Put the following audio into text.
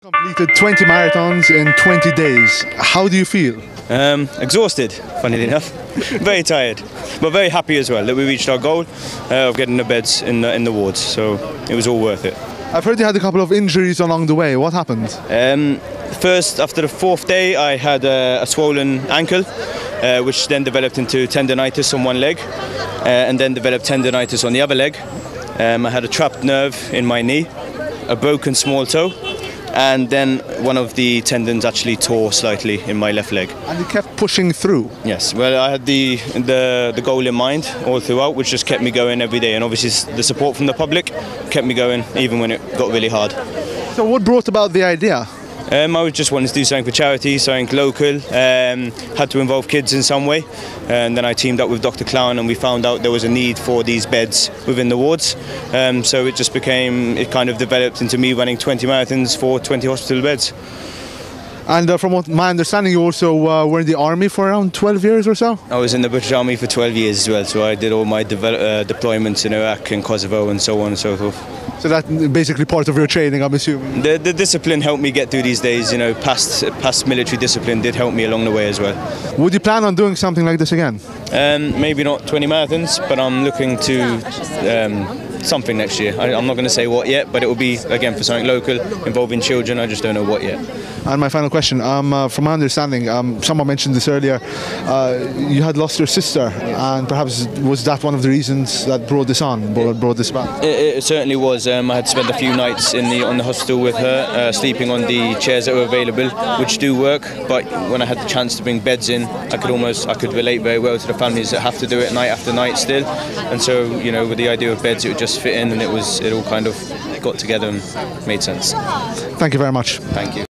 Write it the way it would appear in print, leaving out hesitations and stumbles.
Completed 20 marathons in 20 days. How do you feel? Exhausted, funnily enough. Very tired, but very happy as well that we reached our goal of getting the beds in the wards. So it was all worth it. I've heard you had a couple of injuries along the way. What happened? First, after the fourth day, I had a swollen ankle, which then developed into tendonitis on one leg, and then developed tendonitis on the other leg. I had a trapped nerve in my knee, a broken small toe, and then one of the tendons actually tore slightly in my left leg. And you kept pushing through? Yes, well, I had the goal in mind all throughout, which just kept me going every day, and obviously the support from the public kept me going even when it got really hard. So what brought about the idea? I was just wanting to do something for charity, something local, had to involve kids in some way, and then I teamed up with Dr. Clown and we found out there was a need for these beds within the wards, so it kind of developed into me running 20 marathons for 20 hospital beds. And from what my understanding, you also were in the army for around 12 years or so? I was in the British Army for 12 years as well, so I did all my deployments in Iraq and Kosovo and so on and so forth. So that's basically part of your training, I'm assuming? The discipline helped me get through these days, you know, past military discipline did help me along the way as well. Would you plan on doing something like this again? Maybe not 20 marathons, but I'm looking to something next year. I'm not going to say what yet, but it will be, again, for something local, involving children. I just don't know what yet. And my final question, from my understanding, someone mentioned this earlier, you had lost your sister, and perhaps was that one of the reasons that brought this about? It certainly was. I had spent a few nights on the hospital with her, sleeping on the chairs that were available, which do work, but when I had the chance to bring beds in, I could relate very well to the families that have to do it night after night still, and so, you know, with the idea of beds, it would just fit in, and it all kind of got together and made sense. Thank you very much. Thank you.